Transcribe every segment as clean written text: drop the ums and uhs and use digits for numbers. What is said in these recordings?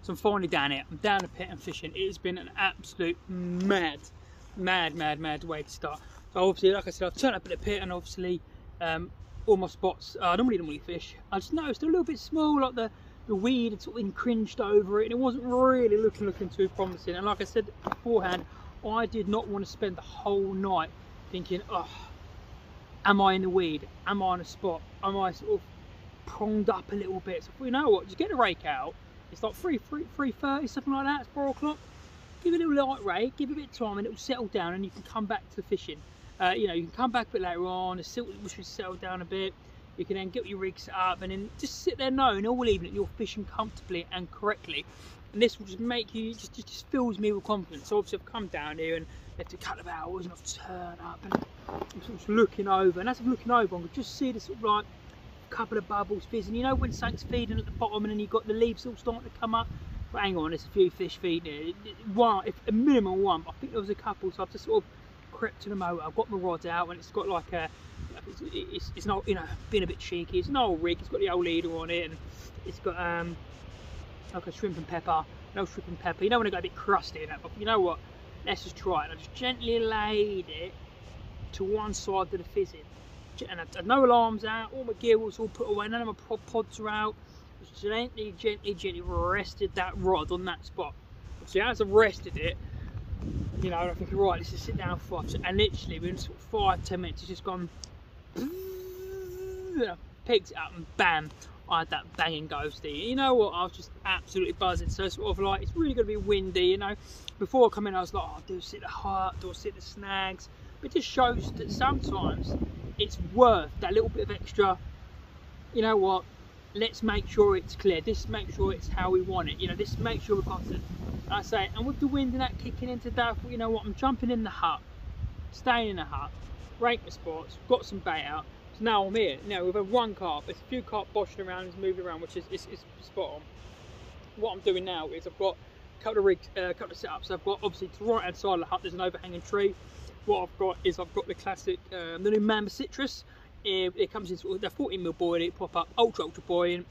So I'm finally down here. I'm down the pit and fishing. It has been an absolute mad way to start. So obviously, like I said, I've turned up at the pit, and obviously all my spots I normally fish, I just noticed a little bit small, like the weed had sort of encroached over it, and it wasn't really looking too promising. And like I said beforehand, I did not want to spend the whole night thinking, oh, am I in the weed? Am I on a spot? Am I sort of pronged up a little bit? So you know what, just get the rake out. It's like 3:30, something like that. It's 4 o'clock. Give it a little light rake, give it a bit of time, and it will settle down, and you can come back to the fishing. You know, you can come back a bit later on, the silt will settle down a bit. You can then get your rig set up, and then just sit there knowing all evening that you're fishing comfortably and correctly. And this will just make you, just fills me with confidence. So obviously I've come down here and left a couple of hours, and I've turned up, and I'm sort of looking over, and as I'm looking over, I can just see this sort of like couple of bubbles fizzing. You know when something's feeding at the bottom, and then you've got the leaves all starting to come up. But hang on, there's a few fish feeding there. One, if a minimum one, but I think there was a couple, so I've just sort of crept to the motor. I've got my rod out, and it's got like a, it's not, you know, being a bit cheeky, it's an old rig, it's got the old leader on it, and it's got like a shrimp and pepper, no shrimp and pepper. You know when it got a bit crusty in that, but you know what, let's just try it. I just gently laid it to one side of the fizzing, and I had no alarms out, all my gear was all put away, none of my pods are out. Just gently rested that rod on that spot. So as I've rested it, you know, I'm thinking, right, let's just sit down for 5, and literally within sort of 5-10 minutes, it's just gone, picked it up, and bam, I had that banging ghosty. You know what, I was just absolutely buzzing. So sort of like, it's really going to be windy, you know. Before I come in, I was like, oh, do I sit the hut, do I sit the snags? But it just shows that sometimes it's worth that little bit of extra, you know what, let's make sure it's clear, this make sure it's how we want it, you know, this make sure we're confident. I say, and with the wind and that kicking into that, you know what, I'm jumping in the hut, staying in the hut, rake my spots, got some bait out, so now I'm here. Now we've had one carp, there's a few carp boshing around, he's moving around, which is spot on. What I'm doing now is I've got a couple of rigs, a couple of setups. I've got, obviously, to the right hand side of the hut there's an overhanging tree. What I've got is I've got the classic, the new Mamba Citrus. It comes in sort of, they're 14mm buoyant, it pop up ultra buoyant,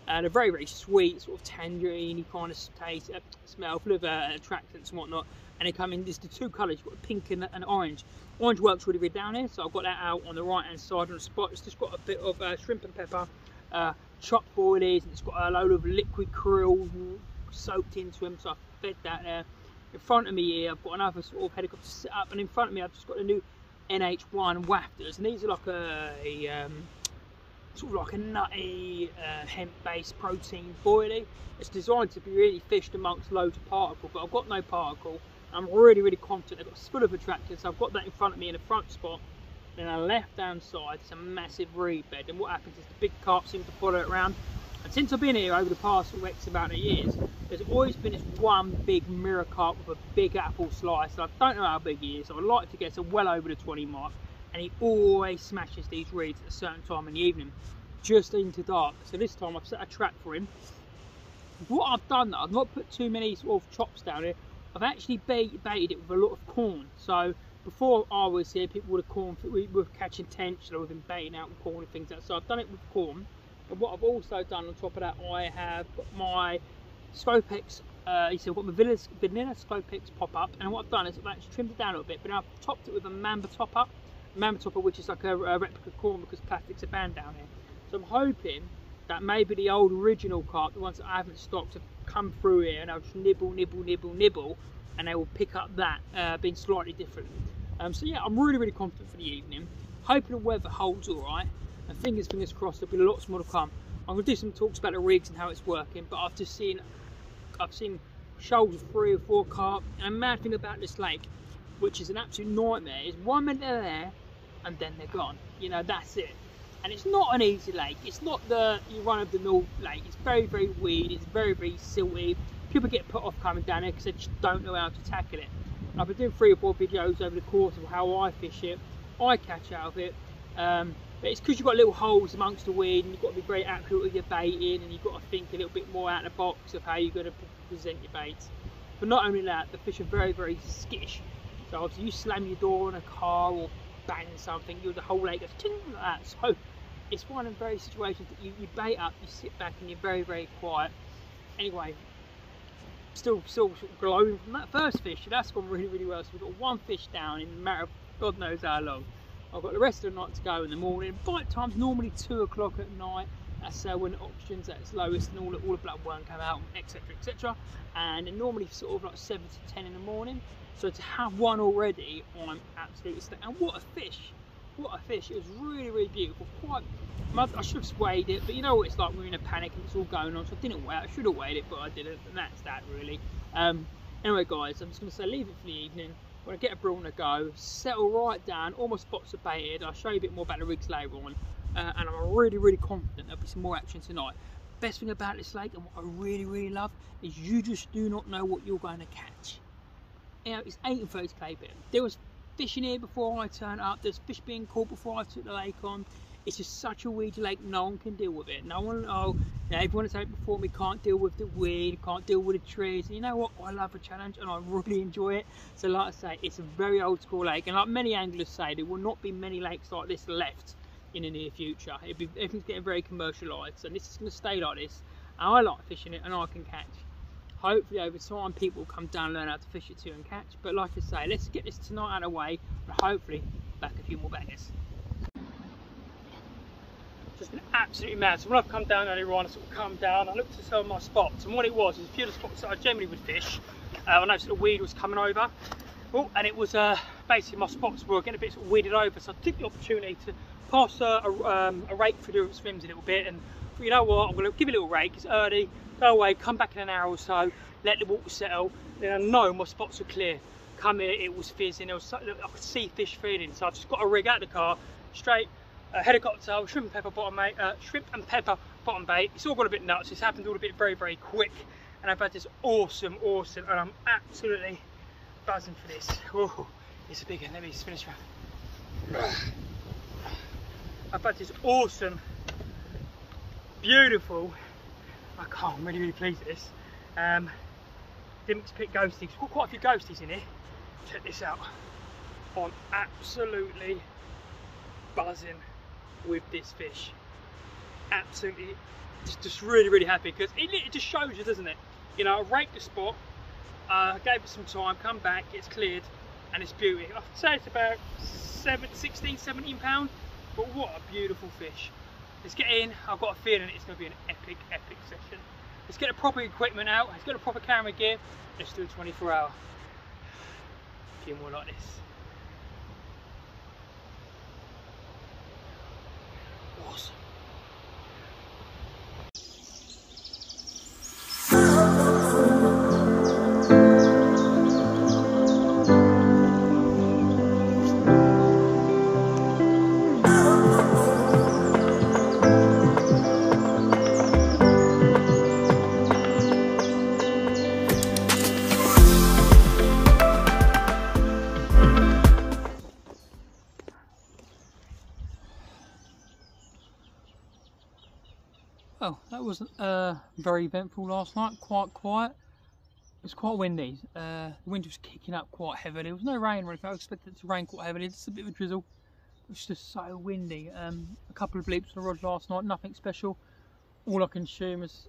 and they're very sweet, sort of tangerine kind of taste, smell, full of attractants and whatnot. And they come in just the two colours, you've got pink and orange. Orange works really good down here, so I've got that out on the right hand side on the spot. It's just got a bit of shrimp and pepper, chopped boilies, and it's got a load of liquid krill soaked into them, so I've fed that there. In front of me here, I've got another sort of helicopter set up, and in front of me I've just got the new NH1 wafters, and these are like a sort of like a nutty hemp-based protein boilie. It's designed to be really fished amongst loads of particle, but I've got no particle. I'm really confident. They've got full of attractors, so I've got that in front of me in the front spot. And on the left-hand side, it's a massive reed bed, and what happens is the big carp seem to follow it around. And since I've been here over the past X amount of years, there's always been this one big mirror carp with a big apple slice. I don't know how big he is, so I'd like to get to well over the 20 mark. And he always smashes these reeds at a certain time in the evening, just into dark. So this time I've set a trap for him. What I've done, I've not put too many sort of chops down here. I've actually baited it with a lot of corn. So before I was here, people would have corn, we were catching tench, or we've been baiting out with corn and things like that. So I've done it with corn. But what I've also done on top of that, I have got my Scopex, I've got my vanilla Scopex pop up, and what I've done is I've actually trimmed it down a little bit, but now I've topped it with a Mamba top up, which is like a replica corn because plastics are banned down here. So I'm hoping that maybe the old original carp, the ones that I haven't stocked, have come through here, and I'll just nibble, and they will pick up that being slightly different. So yeah, I'm really confident for the evening. Hoping the weather holds all right. And fingers crossed, there'll be lots more to come. I'm going to do some talks about the rigs and how it's working, but I've seen shoals of 3 or 4 carp. And a mad thing about this lake, which is an absolute nightmare, is 1 minute they're there and then they're gone. You know, that's it. And it's not an easy lake. It's not the run-of-the-mill lake. It's very weedy. It's very silty. People get put off coming down here because they just don't know how to tackle it. And I've been doing 3 or 4 videos over the course of how I fish it, I catch out of it. But it's because you've got little holes amongst the weed, and you've got to be very accurate with your baiting, and you've got to think a little bit more out of the box of how you're going to present your baits. But not only that, the fish are very skittish. So obviously you slam your door on a car or bang something, the whole lake goes ting like that. So it's one of the very situations that you bait up, you sit back and you're very quiet. Anyway, still sort of glowing from that first fish, so that's gone really, really well. So we've got one fish down in a matter of God knows how long. I've got the rest of the night to go in the morning. Bite time's normally 2 o'clock at night. That's when the oxygen's at its lowest and all the blood won't come out, etc, etc. And then normally sort of like 7 to 10 in the morning. So to have one already, I'm absolutely stuck. And what a fish! What a fish! It was really, really beautiful. I should have weighed it, but you know what it's like when we're in a panic and it's all going on. So I didn't weigh it. I should have weighed it, but I didn't. And that's that really. Anyway, guys, I'm just going to say leave it for the evening. When I get a brawn to go, settle right down. All my spots are baited. I'll show you a bit more about the rigs later on. And I'm really, really confident there'll be some more action tonight. Best thing about this lake, and what I really, really love, is you just do not know what you're going to catch. You know, it's 1830 clay bit. There was fish in here before I turned up. There's fish being caught before I took the lake on. It's just such a weedy lake. No one can deal with it. No one, everyone has said it before me, can't deal with the weed, can't deal with the trees. And you know what? I love a challenge and I really enjoy it. So like I say, it's a very old school lake. And like many anglers say, there will not be many lakes like this left in the near future. Everything's getting very commercialised, and this is going to stay like this. And I like fishing it and I can catch. Hopefully over time people will come down and learn how to fish it too and catch. But like I say, let's get this tonight out of the way and hopefully back a few more bangers. Just been absolutely mad. So when I've come down earlier on, I sort of come down, I looked at some of my spots, and what it was is a few of the spots that I generally would fish. I noticed that the weed was coming over. Oh, and it was basically my spots were getting a bit sort of weeded over, so I took the opportunity to pass a rake through the swims a little bit, and you know what, I'm going to give it a little rake, it's early, go away, come back in an hour or so, let the water settle, then I know my spots are clear. Come here, it was fizzing, I could see fish feeding, so I just got a rig out of the car, straight, helicopter, shrimp and pepper bottom bait, it's all got a bit nuts, it's happened all a bit very, very quick, and I've had this awesome, and I'm absolutely buzzing for this. Oh, it's a big one, let me just finish off. I've had this awesome, beautiful, I'm really, really pleased with this. Dimmocks pick ghosties. We've got quite a few ghosties in here. Check this out. I'm absolutely buzzing with this fish. Absolutely, just really, really happy because it just shows you, doesn't it? You know, I raked the spot, gave it some time, come back, it's cleared, and it's beauty. I'd say it's about 16, 17 pounds. But what a beautiful fish. Let's get in. I've got a feeling it's going to be an epic, epic session. Let's get the proper equipment out. Let's get the proper camera gear. Let's do a 24-hour. A few more like this. Awesome. Oh, that wasn't very eventful last night, quite quiet. It was quite windy. The wind was kicking up quite heavily. There was no rain or anything. I expected it to rain quite heavily. Just a bit of a drizzle. It was just so windy. A couple of bleeps on the rod last night, nothing special. All I can assume is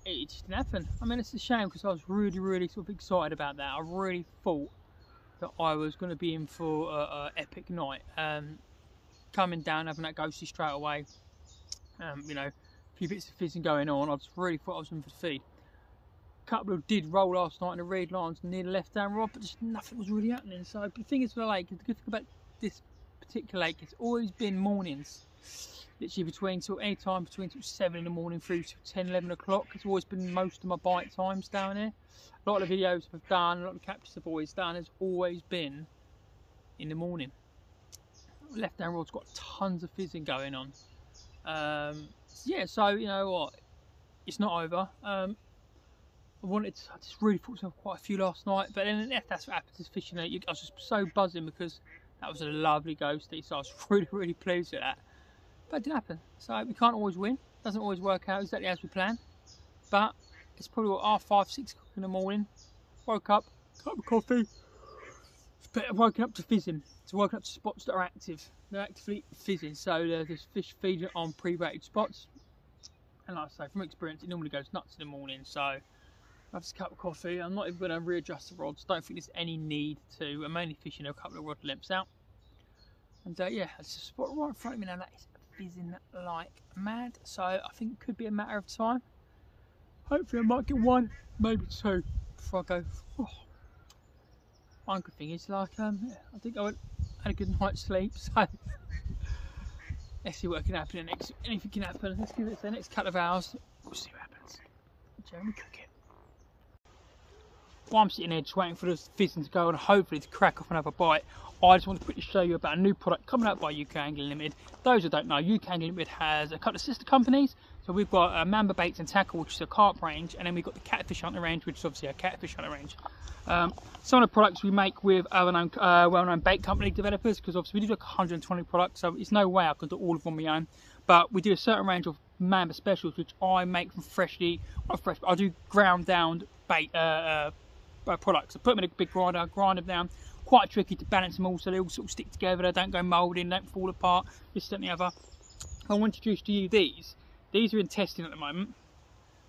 it just didn't happen. I mean, it's a shame because I was really, really sort of excited about that. I really thought that I was going to be in for an epic night. Coming down, having that ghosty straight away. You know, few bits of fizzing going on. I just really thought I was in for the feed. A couple of did roll last night in the reed lines near the left hand rod, but just nothing was really happening. So the thing is with the lake, the good thing about this particular lake, it's always been mornings. Literally between any time between 7 in the morning through to 10, 11 o'clock. It's always been most of my bite times down here. A lot of the videos I've done, a lot of the captures I've always done has always been in the morning. Left hand rod's got tons of fizzing going on. Yeah, so you know what, it's not over. I just really thought myself quite a few last night, but then that's what happens is fishing. I was just so buzzing because that was a lovely ghostie, so I was really, really pleased with that. But it didn't happen, so we can't always win. Doesn't always work out exactly as we plan. But it's probably what, 5, 6 o'clock in the morning. Woke up, cup of coffee. But woken up to fizzing. So woken up to spots that are active. They're actively fizzing. So there's fish feeding on pre-rated spots. And like I say, from experience, it normally goes nuts in the morning. So Have a cup of coffee. I'm not even going to readjust the rods. Don't think there's any need to. I'm mainly fishing a couple of rod lengths out. And yeah, it's a spot right in front of me now that is fizzing like mad. So I think it could be a matter of time. Hopefully I might get one, maybe two before I go. Oh. One good thing is, like, I think I had a good night's sleep. So let's see what can happen next. Anything can happen. Let's give it the next couple of hours. We'll see what happens. Jeremy, cook it. While I'm sitting here just waiting for the fizzing to go and hopefully to crack off another bite, I just want to quickly show you about a new product coming out by UK Angling Limited. Those who don't know, UK Angling Limited has a couple of sister companies. So we've got Mamba Baits and Tackle, which is a carp range, and then we've got the Catfish Hunter range, which is obviously a catfish hunter range. Some of the products we make with well-known bait company developers, because obviously we do like 120 products, so it's no way I could do all of them on my own. But we do a certain range of Mamba specials, which I make from not fresh, but I do ground down bait products. I put them in a big grinder, grind them down. Quite tricky to balance them all so they all sort of stick together, they don't go moulding, don't fall apart, this and the other. I want to introduce to you these. These are in testing at the moment.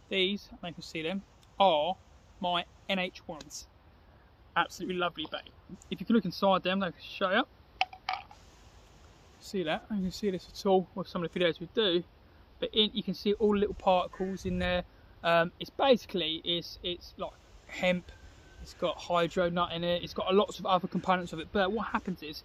These, I don't know if you can see them, are my NH1s. Absolutely lovely bait. If you can look inside them, they can show you. See that? You can see this at all with some of the videos we do. But you can see all the little particles in there. It's basically, it's like hemp. It's got hydro nut in it. It's got lots of other components of it. But what happens is,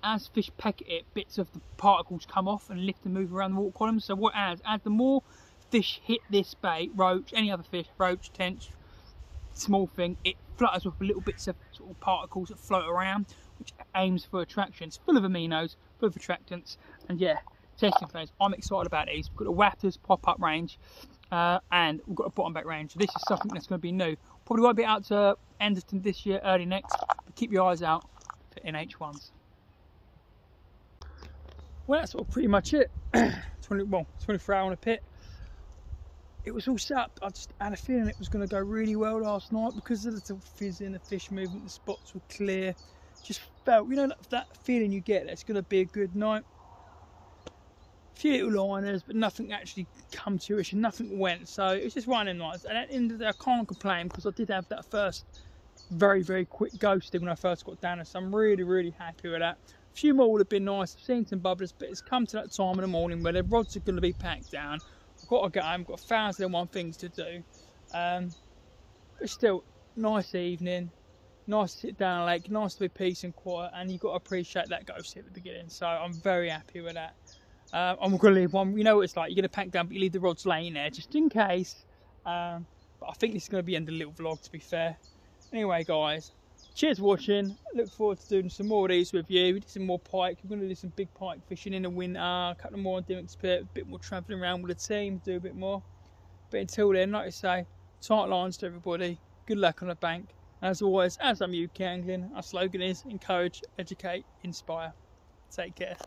as fish peck it, bits of the particles come off and lift and move around the water column. So what as the more fish hit this bait, roach, any other fish, roach, tench, small thing, it flutters with little bits of sort of particles that float around, which aims for attraction. It's full of aminos, full of attractants, and yeah, testing phase. I'm excited about these. We've got a Wafters pop-up range, and we've got a bottom back range. So this is something that's going to be new. Probably won't be out to end of this year, early next, but keep your eyes out for NH1s. Well, that's sort of pretty much it. 24 hour on a pit. It was all set up. I just had a feeling it was going to go really well last night because of the fizzing, the fish movement, the spots were clear. Just felt, you know, that feeling you get that it's going to be a good night. A few little liners, but nothing actually come to it, and nothing went. So it was just one of them nights. And at the end of the day, I can't complain because I did have that first very, very quick ghosting when I first got down there. So I'm really, really happy with that. A few more would have been nice. I've seen some bubblers, but it's come to that time in the morning where the rods are going to be packed down. I've got to get home, I've got 1,001 things to do. But still, nice evening, nice to sit down on a lake, nice to be peace and quiet, and you've got to appreciate that ghosting at the beginning. So I'm very happy with that. I'm going to leave one, you know what it's like, you're going to pack down, but you leave the rods laying there just in case. But I think this is going to be the end of the little vlog, to be fair. Anyway, guys, cheers for watching. Look forward to doing some more of these with you. We did some more pike. We're going to do some big pike fishing in the winter. A couple more on dimmocks pit, a bit more travelling around with the team, do a bit more. But until then, like I say, tight lines to everybody. Good luck on the bank. And as always, as I'm UK Angling, our slogan is encourage, educate, inspire. Take care.